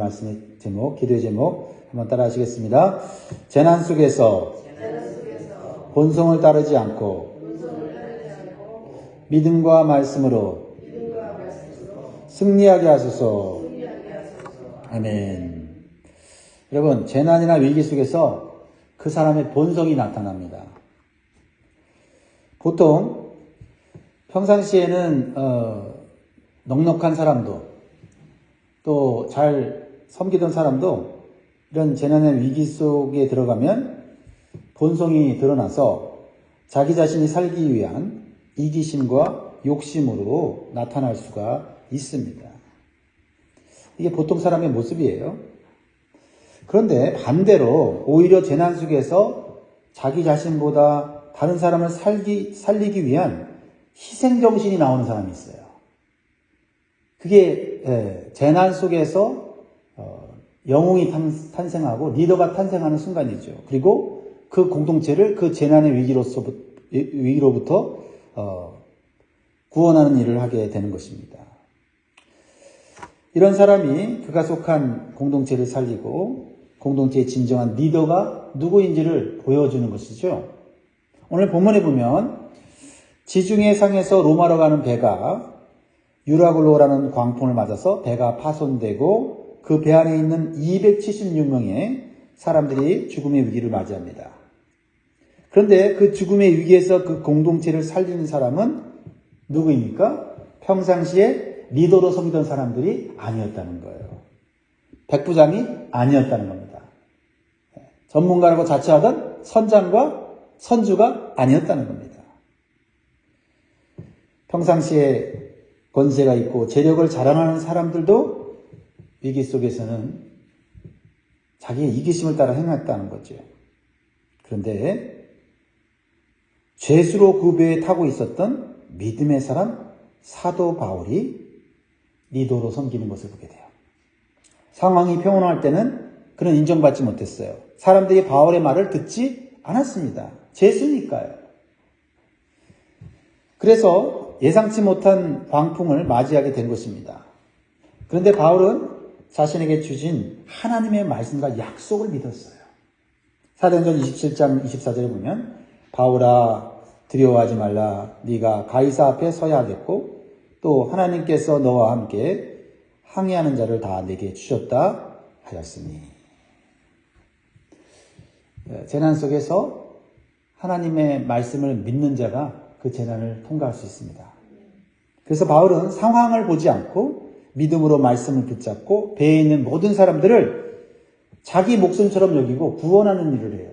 말씀의 제목, 기도의 제목 한번 따라 하시겠습니다. 재난 속에서 본성을 따르지 않고 믿음과 말씀으로 승리하게 하소서. 아멘. 여러분, 재난이나 위기 속에서 그 사람의 본성이 나타납니다. 보통 평상시에는 넉넉한 사람도 또 잘 섬기던 사람도 이런 재난의 위기 속에 들어가면 본성이 드러나서 자기 자신이 살기 위한 이기심과 욕심으로 나타날 수가 있습니다. 이게 보통 사람의 모습이에요. 그런데 반대로 오히려 재난 속에서 자기 자신보다 다른 사람을 살리기 위한 희생정신이 나오는 사람이 있어요. 그게 재난 속에서 영웅이 탄생하고 리더가 탄생하는 순간이죠. 그리고 그 공동체를 그 재난의 위기로부터 구원하는 일을 하게 되는 것입니다. 이런 사람이 그가 속한 공동체를 살리고 공동체의 진정한 리더가 누구인지를 보여주는 것이죠. 오늘 본문에 보면 지중해 상에서 로마로 가는 배가 유라굴로라는 광풍을 맞아서 배가 파손되고 그 배 안에 있는 276명의 사람들이 죽음의 위기를 맞이합니다. 그런데 그 죽음의 위기에서 그 공동체를 살리는 사람은 누구입니까? 평상시에 리더로 섬기던 사람들이 아니었다는 거예요. 백부장이 아니었다는 겁니다. 전문가라고 자처하던 선장과 선주가 아니었다는 겁니다. 평상시에 권세가 있고 재력을 자랑하는 사람들도 위기 속에서는 자기의 이기심을 따라 행했다는 거죠. 그런데 죄수로 그 배에 타고 있었던 믿음의 사람 사도 바울이 리더로 섬기는 것을 보게 돼요. 상황이 평온할 때는 그는 인정받지 못했어요. 사람들이 바울의 말을 듣지 않았습니다. 죄수니까요. 그래서 예상치 못한 광풍을 맞이하게 된 것입니다. 그런데 바울은 자신에게 주신 하나님의 말씀과 약속을 믿었어요. 사도행전 27장 24절에 보면 바울아 두려워하지 말라. 네가 가이사 앞에 서야 하겠고 또 하나님께서 너와 함께 항해하는 자를 다 내게 주셨다 하였으니. 재난 속에서 하나님의 말씀을 믿는 자가 그 재난을 통과할 수 있습니다. 그래서 바울은 상황을 보지 않고 믿음으로 말씀을 붙잡고 배에 있는 모든 사람들을 자기 목숨처럼 여기고 구원하는 일을 해요.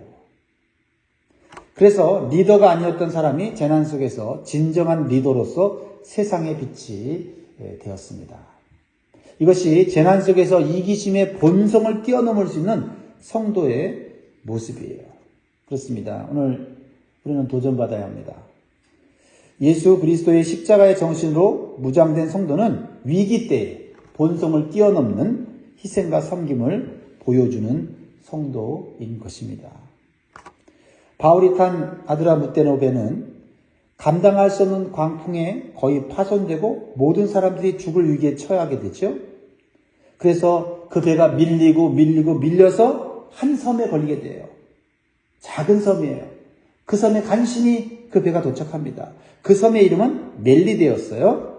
그래서 리더가 아니었던 사람이 재난 속에서 진정한 리더로서 세상의 빛이 되었습니다. 이것이 재난 속에서 이기심의 본성을 뛰어넘을 수 있는 성도의 모습이에요. 그렇습니다. 오늘 우리는 도전받아야 합니다. 예수 그리스도의 십자가의 정신으로 무장된 성도는 위기 때에 본성을 뛰어넘는 희생과 섬김을 보여주는 성도인 것입니다. 바울이 탄 아드라무테노 배는 감당할 수 없는 광풍에 거의 파손되고 모든 사람들이 죽을 위기에 처하게 되죠. 그래서 그 배가 밀려서 한 섬에 걸리게 돼요. 작은 섬이에요. 그 섬에 간신히 그 배가 도착합니다. 그 섬의 이름은 멜리데였어요.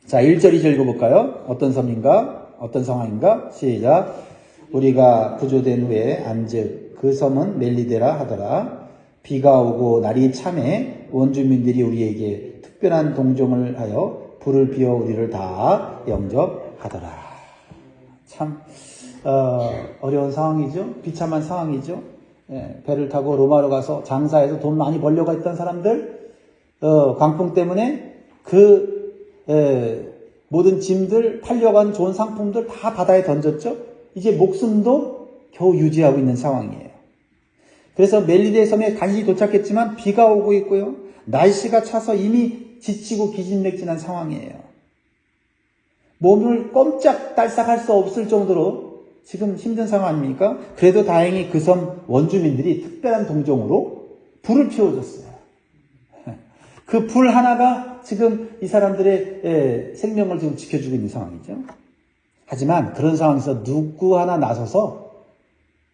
자, 1절 2절 읽어볼까요? 어떤 섬인가? 어떤 상황인가? 시작. 우리가 구조된 후에 안즉 그 섬은 멜리데라 하더라. 비가 오고 날이 참해 원주민들이 우리에게 특별한 동정을 하여 불을 피워 우리를 다 영접하더라. 참 어려운 상황이죠. 비참한 상황이죠. 배를 타고 로마로 가서 장사해서 돈 많이 벌려고 했던 사람들, 광풍 때문에 모든 짐들, 팔려고 한 좋은 상품들 다 바다에 던졌죠. 이제 목숨도 겨우 유지하고 있는 상황이에요. 그래서 멜리데 섬에 간신히 도착했지만 비가 오고 있고요. 날씨가 차서 이미 지치고 기진맥진한 상황이에요. 몸을 꼼짝달싹할 수 없을 정도로 지금 힘든 상황 아닙니까? 그래도 다행히 그 섬 원주민들이 특별한 동정으로 불을 피워줬어요. 그 불 하나가 지금 이 사람들의 생명을 지금 지켜주고 있는 상황이죠. 하지만 그런 상황에서 누구 하나 나서서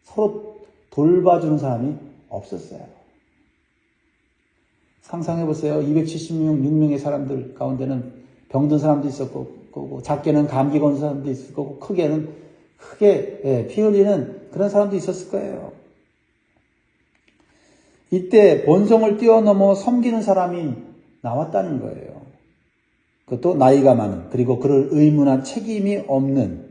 서로 돌봐주는 사람이 없었어요. 상상해보세요. 276명의 사람들 가운데는 병든 사람도 있었고, 작게는 감기 건 사람도 있을 거고, 크게 피 흘리는 그런 사람도 있었을 거예요. 이때 본성을 뛰어넘어 섬기는 사람이 나왔다는 거예요. 그것도 나이가 많은, 그리고 그럴 의무나 책임이 없는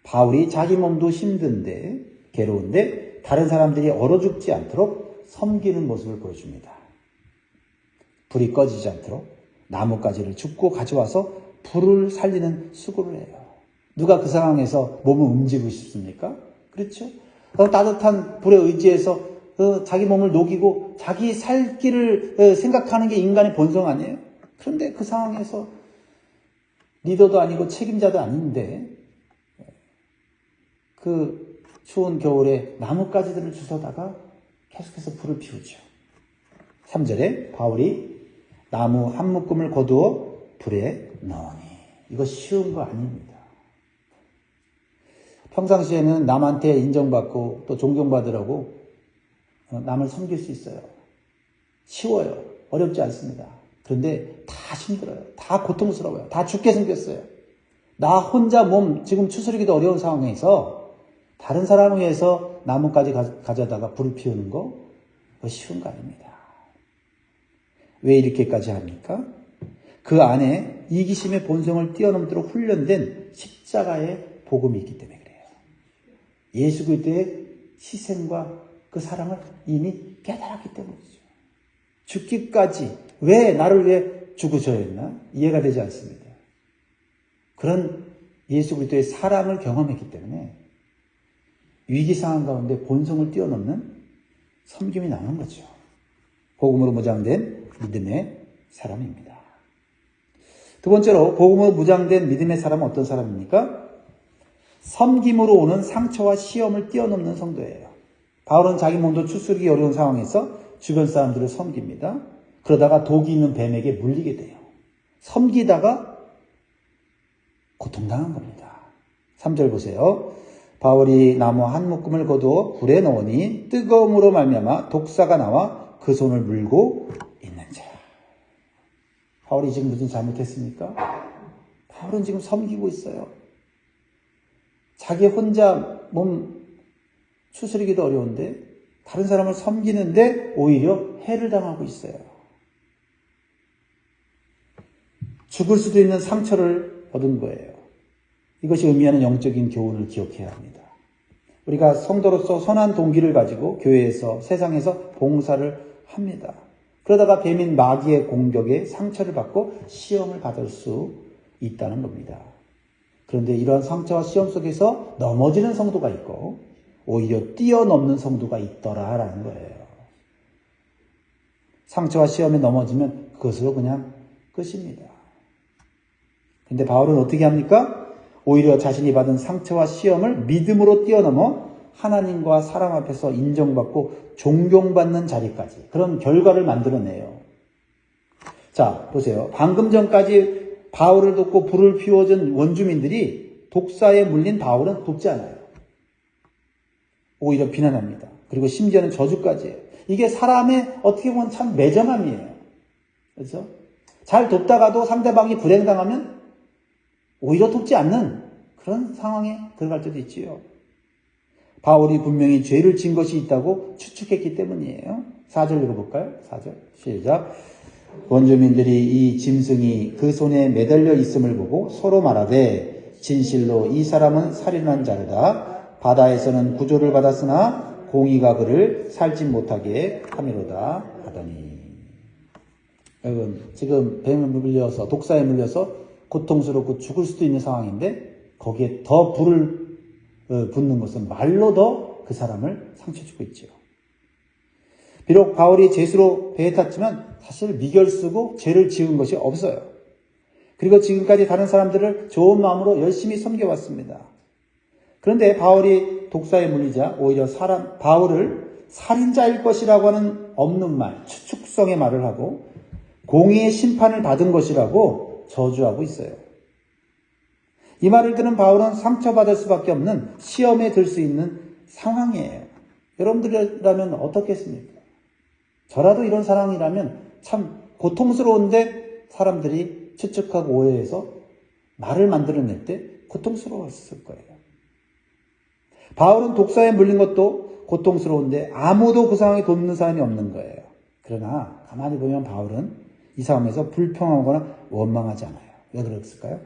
바울이 자기 몸도 힘든데, 괴로운데 다른 사람들이 얼어 죽지 않도록 섬기는 모습을 보여줍니다. 불이 꺼지지 않도록 나뭇가지를 줍고 가져와서 불을 살리는 수고를 해요. 누가 그 상황에서 몸을 움직이고 싶습니까? 그렇죠? 따뜻한 불에 의지해서 자기 몸을 녹이고 자기 살 길을 생각하는 게 인간의 본성 아니에요? 그런데 그 상황에서 리더도 아니고 책임자도 아닌데 그 추운 겨울에 나뭇가지들을 주워다가 계속해서 불을 피우죠. 3절에 바울이 나무 한 묶음을 거두어 불에 넣으니, 이거 쉬운 거 아닙니다. 평상시에는 남한테 인정받고 또 존경받으라고 남을 섬길 수 있어요. 쉬워요. 어렵지 않습니다. 그런데 다 힘들어요. 다 고통스러워요. 다 죽게 생겼어요. 나 혼자 몸 지금 추스르기도 어려운 상황에서 다른 사람을 위해서 나뭇가지 가져다가 불을 피우는 거 쉬운 거 아닙니다. 왜 이렇게까지 합니까? 그 안에 이기심의 본성을 뛰어넘도록 훈련된 십자가의 복음이 있기 때문에 그래요. 예수 그리스도의 희생과 그 사랑을 이미 깨달았기 때문이죠. 죽기까지 왜 나를 위해 죽으셔야 했나? 이해가 되지 않습니다. 그런 예수 그리스도의 사랑을 경험했기 때문에 위기 상황 가운데 본성을 뛰어넘는 섬김이 나오는 거죠. 복음으로 무장된 믿음의 사람입니다. 두 번째로 복음으로 무장된 믿음의 사람은 어떤 사람입니까? 섬김으로 오는 상처와 시험을 뛰어넘는 성도예요. 바울은 자기 몸도 추스르기 어려운 상황에서 주변 사람들을 섬깁니다. 그러다가 독이 있는 뱀에게 물리게 돼요. 섬기다가 고통당한 겁니다. 3절 보세요. 바울이 나무 한 묶음을 거두어 불에 넣으니 뜨거움으로 말미암아 독사가 나와 그 손을 물고 있는지라. 바울이 지금 무슨 잘못했습니까? 바울은 지금 섬기고 있어요. 자기 혼자 몸 추스르기도 어려운데 다른 사람을 섬기는데 오히려 해를 당하고 있어요. 죽을 수도 있는 상처를 얻은 거예요. 이것이 의미하는 영적인 교훈을 기억해야 합니다. 우리가 성도로서 선한 동기를 가지고 교회에서 세상에서 봉사를 합니다. 그러다가 뱀인 마귀의 공격에 상처를 받고 시험을 받을 수 있다는 겁니다. 그런데 이러한 상처와 시험 속에서 넘어지는 성도가 있고 오히려 뛰어넘는 성도가 있더라라는 거예요. 상처와 시험에 넘어지면 그것으로 그냥 끝입니다. 근데 바울은 어떻게 합니까? 오히려 자신이 받은 상처와 시험을 믿음으로 뛰어넘어 하나님과 사람 앞에서 인정받고 존경받는 자리까지, 그런 결과를 만들어내요. 자, 보세요. 방금 전까지 바울을 돕고 불을 피워준 원주민들이 독사에 물린 바울은 돕지 않아요. 오히려 비난합니다. 그리고 심지어는 저주까지 해요. 이게 사람의 어떻게 보면 참 매정함이에요. 그렇죠? 잘 돕다가도 상대방이 불행당하면 오히려 돕지 않는 그런 상황에 들어갈 때도 있지요. 바울이 분명히 죄를 진 것이 있다고 추측했기 때문이에요. 4절 읽어볼까요? 4절 시작. 원주민들이 이 짐승이 그 손에 매달려 있음을 보고 서로 말하되 진실로 이 사람은 살인한 자르다. 바다에서는 구조를 받았으나 공의가 그를 살지 못하게 함이로다 하더니. 여러분, 지금 뱀에 물려서, 독사에 물려서 고통스럽고 죽을 수도 있는 상황인데 거기에 더 불을 붓는 것은 말로 더 그 사람을 상처 주고 있죠. 비록 바울이 죄수로 배에 탔지만 사실 미결 쓰고 죄를 지은 것이 없어요. 그리고 지금까지 다른 사람들을 좋은 마음으로 열심히 섬겨왔습니다. 그런데 바울이 독사에 물리자 오히려 바울을 살인자일 것이라고 하는 없는 말, 추측성의 말을 하고 공의의 심판을 받은 것이라고 저주하고 있어요. 이 말을 들은 바울은 상처받을 수밖에 없는 시험에 들 수 있는 상황이에요. 여러분들이라면 어떻겠습니까? 저라도 이런 상황이라면 참 고통스러운데 사람들이 추측하고 오해해서 말을 만들어낼 때 고통스러웠을 거예요. 바울은 독사에 물린 것도 고통스러운데 아무도 그 상황에 돕는 사람이 없는 거예요. 그러나 가만히 보면 바울은 이 상황에서 불평하거나 원망하지 않아요. 왜 그랬을까요?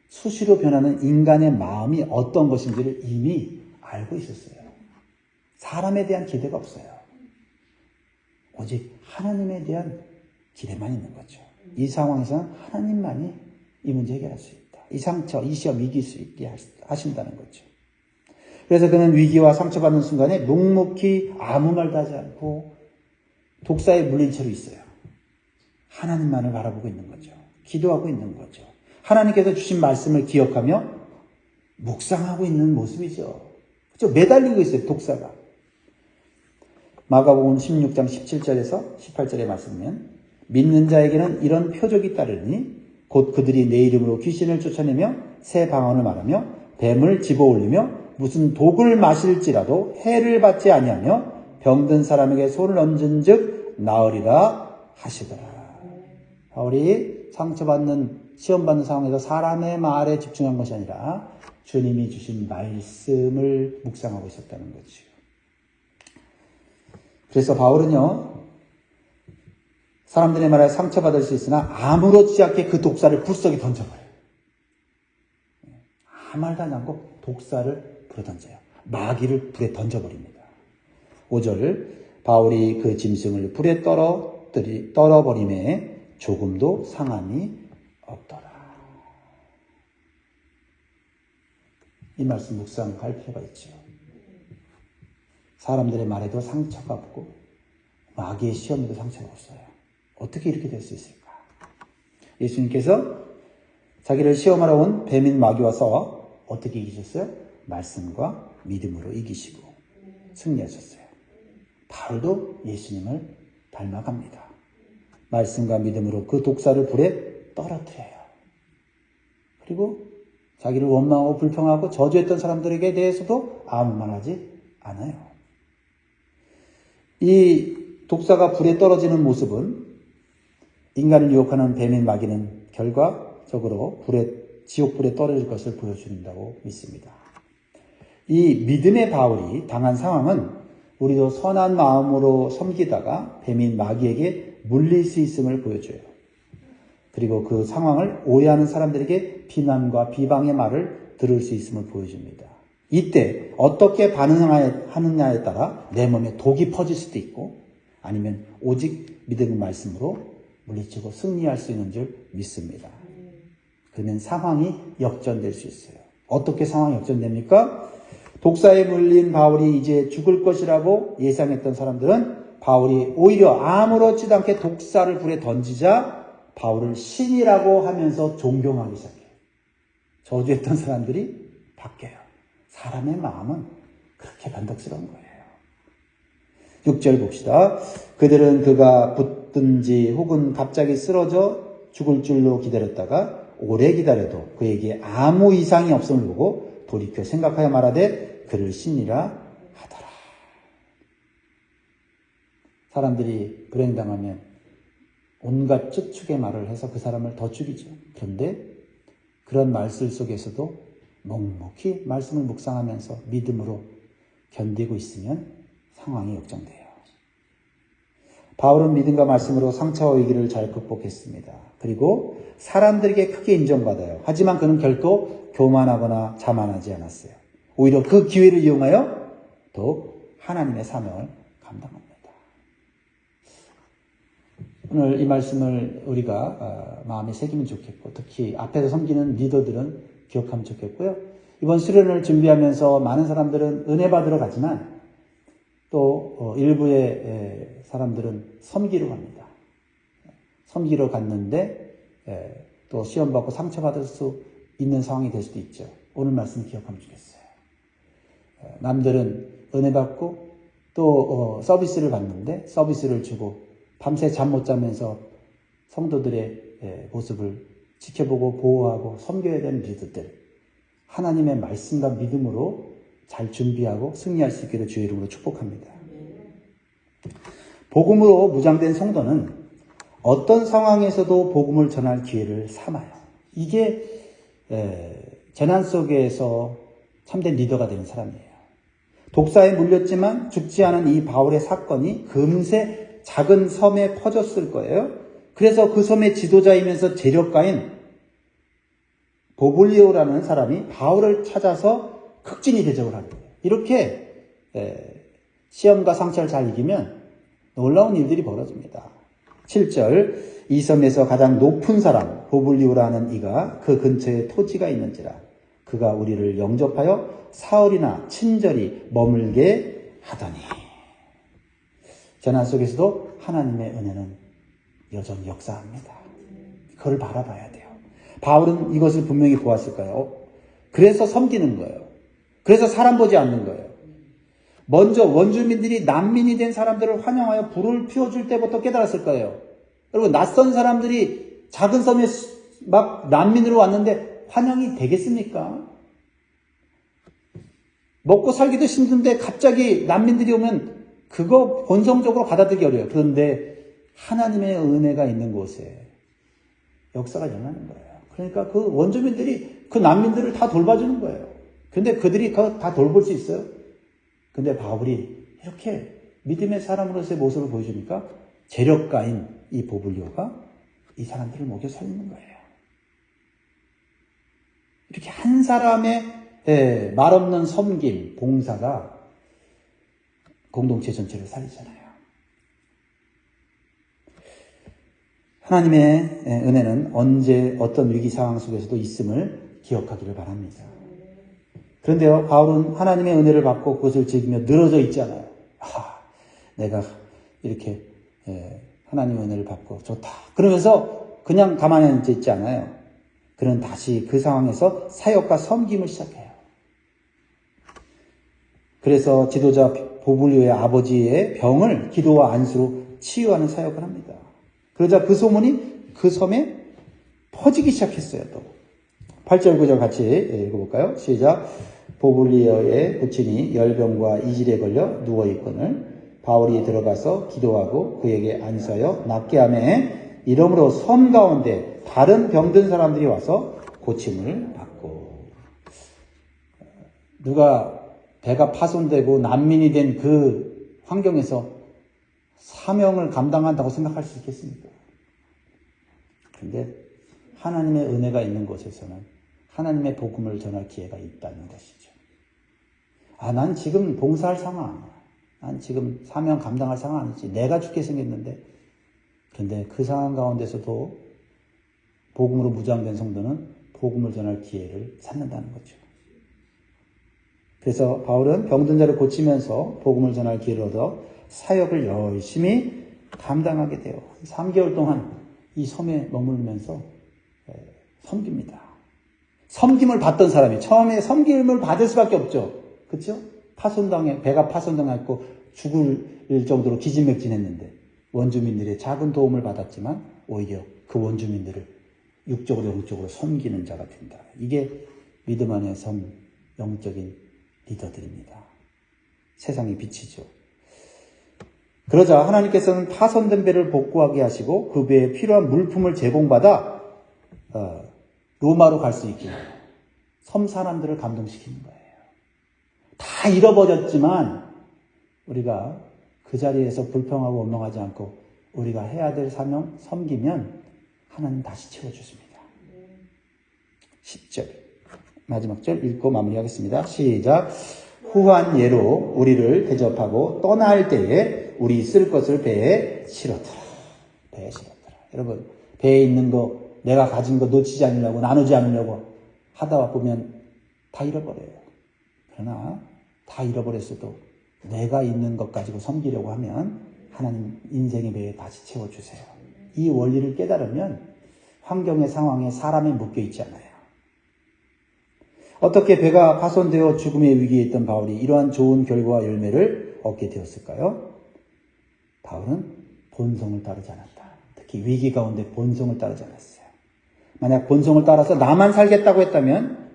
수시로 변하는 인간의 마음이 어떤 것인지를 이미 알고 있었어요. 사람에 대한 기대가 없어요. 오직 하나님에 대한 기대만 있는 거죠. 이 상황에서는 하나님만이 이 문제 해결할 수 있다. 이 상처, 이 시험 이길 수 있게 하신다는 거죠. 그래서 그는 위기와 상처받는 순간에 묵묵히 아무 말도 하지 않고 독사에 물린 채로 있어요. 하나님만을 바라보고 있는 거죠. 기도하고 있는 거죠. 하나님께서 주신 말씀을 기억하며 묵상하고 있는 모습이죠. 그렇죠? 매달리고 있어요, 독사가. 마가복음 16장 17절에서 18절의 말씀이면 믿는 자에게는 이런 표적이 따르니 곧 그들이 내 이름으로 귀신을 쫓아내며 새 방언을 말하며 뱀을 집어올리며 무슨 독을 마실지라도 해를 받지 아니하며 병든 사람에게 손을 얹은 즉 나으리라 하시더라. 바울이 상처받는 시험받는 상황에서 사람의 말에 집중한 것이 아니라 주님이 주신 말씀을 묵상하고 있었다는 거죠. 그래서 바울은요, 사람들의 말에 상처받을 수 있으나 아무렇지 않게 그 독사를 불 속에 던져버려요. 아무 말도 하지 않고 독사를 불에 던져요. 마귀를 불에 던져버립니다. 5절, 바울이 그 짐승을 불에 떨어버림에 조금도 상함이 없더라. 이 말씀 묵상할 필요가 있죠. 사람들의 말에도 상처가 없고 마귀의 시험에도 상처가 없어요. 어떻게 이렇게 될 수 있을까? 예수님께서 자기를 시험하러 온 뱀인 마귀와 싸워 어떻게 이기셨어요? 말씀과 믿음으로 이기시고 승리하셨어요. 바울도 예수님을 닮아갑니다. 말씀과 믿음으로 그 독사를 불에 떨어뜨려요. 그리고 자기를 원망하고 불평하고 저주했던 사람들에게 대해서도 아무 말 하지 않아요. 이 독사가 불에 떨어지는 모습은 인간을 유혹하는 뱀인 마귀는 결과적으로 지옥불에 떨어질 것을 보여준다고 믿습니다. 이 믿음의 바울이 당한 상황은 우리도 선한 마음으로 섬기다가 뱀인 마귀에게 물릴 수 있음을 보여줘요. 그리고 그 상황을 오해하는 사람들에게 비난과 비방의 말을 들을 수 있음을 보여줍니다. 이때 어떻게 반응하느냐에 따라 내 몸에 독이 퍼질 수도 있고 아니면 오직 믿음의 말씀으로 물리치고 승리할 수 있는 줄 믿습니다. 그러면 상황이 역전될 수 있어요. 어떻게 상황이 역전됩니까? 독사에 물린 바울이 이제 죽을 것이라고 예상했던 사람들은 바울이 오히려 아무렇지도 않게 독사를 불에 던지자 바울을 신이라고 하면서 존경하기 시작해요. 저주했던 사람들이 바뀌어요. 사람의 마음은 그렇게 변덕스러운 거예요. 6절 봅시다. 그들은 그가 붙든지 혹은 갑자기 쓰러져 죽을 줄로 기다렸다가 오래 기다려도 그에게 아무 이상이 없음을 보고 돌이켜 생각하여 말하되 그를 신이라 하더라. 사람들이 불행당하면 온갖 추측의 말을 해서 그 사람을 더 죽이죠. 그런데 그런 말씀 속에서도 묵묵히 말씀을 묵상하면서 믿음으로 견디고 있으면 상황이 역전돼요. 바울은 믿음과 말씀으로 상처와 위기를 잘 극복했습니다. 그리고 사람들에게 크게 인정받아요. 하지만 그는 결코 교만하거나 자만하지 않았어요. 오히려 그 기회를 이용하여 더욱 하나님의 사명을 감당합니다. 오늘 이 말씀을 우리가 마음에 새기면 좋겠고 특히 앞에서 섬기는 리더들은 기억하면 좋겠고요. 이번 수련을 준비하면서 많은 사람들은 은혜 받으러 가지만 또 일부의 사람들은 섬기러 갑니다. 섬기러 갔는데 또 시험 받고 상처받을 수 있는 상황이 될 수도 있죠. 오늘 말씀 기억하면 좋겠어요. 남들은 은혜 받고 또 서비스를 받는데 서비스를 주고 밤새 잠 못 자면서 성도들의 모습을 지켜보고 보호하고 섬겨야 되는 리더들, 하나님의 말씀과 믿음으로 잘 준비하고 승리할 수 있기를 주의 이름으로 축복합니다. 복음으로 무장된 성도는 어떤 상황에서도 복음을 전할 기회를 삼아요. 이게 재난 속에서 참된 리더가 되는 사람이에요. 독사에 물렸지만 죽지 않은 이 바울의 사건이 금세 작은 섬에 퍼졌을 거예요. 그래서 그 섬의 지도자이면서 재력가인 보블리오라는 사람이 바울을 찾아서 극진히 대적을 합니다. 이렇게 시험과 상처를 잘 이기면 놀라운 일들이 벌어집니다. 7절, 이 섬에서 가장 높은 사람 보블리오라는 이가 그 근처에 토지가 있는지라 그가 우리를 영접하여 사흘이나 친절히 머물게 하더니. 재난 속에서도 하나님의 은혜는 여전히 역사합니다. 그걸 바라봐야 돼요. 바울은 이것을 분명히 보았을 거예요. 그래서 섬기는 거예요. 그래서 사람 보지 않는 거예요. 먼저 원주민들이 난민이 된 사람들을 환영하여 불을 피워줄 때부터 깨달았을 거예요. 여러분, 낯선 사람들이 작은 섬에 막 난민으로 왔는데 환영이 되겠습니까? 먹고 살기도 힘든데 갑자기 난민들이 오면 그거 본성적으로 받아들이기 어려워요. 그런데 하나님의 은혜가 있는 곳에 역사가 일어나는 거예요. 그러니까 그 원주민들이 그 난민들을 다 돌봐주는 거예요. 근데 그들이 다 돌볼 수 있어요? 근데 바울이 이렇게 믿음의 사람으로서의 모습을 보여주니까 재력가인 이 보블리오가 이 사람들을 먹여 살리는 거예요. 이렇게 한 사람의 말없는 섬김, 봉사가 공동체 전체를 살리잖아요. 하나님의 은혜는 언제 어떤 위기 상황 속에서도 있음을 기억하기를 바랍니다. 그런데요, 바울은 하나님의 은혜를 받고 그것을 즐기며 늘어져 있지 않아요. 내가 이렇게 하나님의 은혜를 받고 좋다. 그러면서 그냥 가만히 앉아 있지 않아요. 그는 다시 그 상황에서 사역과 섬김을 시작해요. 그래서 지도자 보블리오의 아버지의 병을 기도와 안수로 치유하는 사역을 합니다. 그러자 그 소문이 그 섬에 퍼지기 시작했어요. 또 8절 9절 같이 읽어볼까요? 시작. 보블리오의 부친이 열병과 이질에 걸려 누워있거늘 바울이 들어가서 기도하고 그에게 안수하여 낫게 하며 이러므로 섬 가운데 다른 병든 사람들이 와서 고침을 받고. 누가 배가 파손되고 난민이 된 그 환경에서 사명을 감당한다고 생각할 수 있겠습니까? 그런데 하나님의 은혜가 있는 곳에서는 하나님의 복음을 전할 기회가 있다는 것이죠. 난 지금 봉사할 상황, 난 지금 사명 감당할 상황 아니지. 내가 죽게 생겼는데. 그런데 그 상황 가운데서도 복음으로 무장된 성도는 복음을 전할 기회를 찾는다는 거죠. 그래서 바울은 병든 자를 고치면서 복음을 전할 기회를 얻어 사역을 열심히 감당하게 돼요. 3개월 동안 이 섬에 머물면서 섬깁니다. 섬김을 받던 사람이 처음에 섬김을 받을 수밖에 없죠. 그렇죠? 배가 파손당했고 죽을 정도로 기진맥진했는데 원주민들의 작은 도움을 받았지만 오히려 그 원주민들을 육적으로 영적으로 섬기는 자가 된다. 이게 믿음 안의 섬, 영적인 리더들입니다. 세상의 빛이죠. 그러자 하나님께서는 파손된 배를 복구하게 하시고 그 배에 필요한 물품을 제공받아 로마로 갈 수 있게 섬 사람들을 감동시키는 거예요. 다 잃어버렸지만 우리가 그 자리에서 불평하고 원망하지 않고 우리가 해야 될 사명 섬기면 하나님 다시 채워주십니다. 10절 마지막 절 읽고 마무리하겠습니다. 시작. 후한 예로 우리를 대접하고 떠날 때에 우리 쓸 것을 배에 실었더라. 배에 실었더라. 여러분, 배에 있는 거 내가 가진 거 놓치지 않으려고 나누지 않으려고 하다 보면 다 잃어버려요. 그러나 다 잃어버렸어도 내가 있는 것 가지고 섬기려고 하면 하나님 인생의 배에 다시 채워주세요. 이 원리를 깨달으면 환경의 상황에 사람이 묶여있지 않아요. 어떻게 배가 파손되어 죽음의 위기에 있던 바울이 이러한 좋은 결과와 열매를 얻게 되었을까요? 바울은 본성을 따르지 않았다. 특히 위기 가운데 본성을 따르지 않았어요. 만약 본성을 따라서 나만 살겠다고 했다면,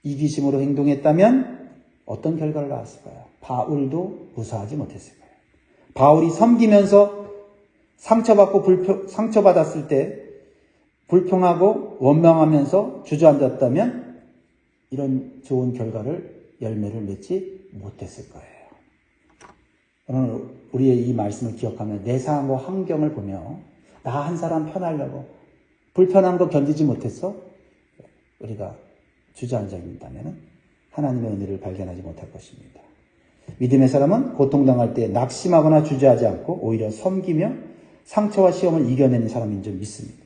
이기심으로 행동했다면 어떤 결과를 낳았을까요? 바울도 무사하지 못했을 거예요. 바울이 섬기면서 상처받았을 때 불평하고 원망하면서 주저앉았다면 이런 좋은 결과를, 열매를 맺지 못했을 거예요. 오늘 우리의 이 말씀을 기억하며 내 상황과 환경을 보며 나 한 사람 편하려고 불편한 거 견디지 못했어? 우리가 주저앉아 있다면 하나님의 은혜를 발견하지 못할 것입니다. 믿음의 사람은 고통당할 때 낙심하거나 주저하지 않고 오히려 섬기며 상처와 시험을 이겨내는 사람인 줄 믿습니다.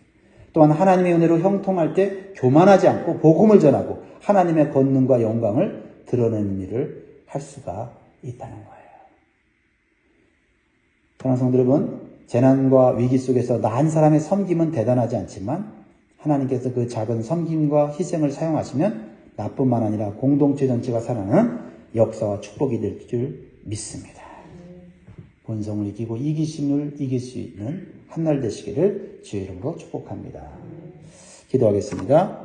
또한 하나님의 은혜로 형통할 때 교만하지 않고 복음을 전하고 하나님의 권능과 영광을 드러내는 일을 할 수가 있다는 거예요. 사랑하는 성도 여러분, 재난과 위기 속에서 나 한 사람의 섬김은 대단하지 않지만 하나님께서 그 작은 섬김과 희생을 사용하시면 나뿐만 아니라 공동체 전체가 살아나는 역사와 축복이 될 줄 믿습니다. 본성을 이기고 이기심을 이길 수 있는 한 날 되시기를 주의 이름으로 축복합니다. 기도하겠습니다.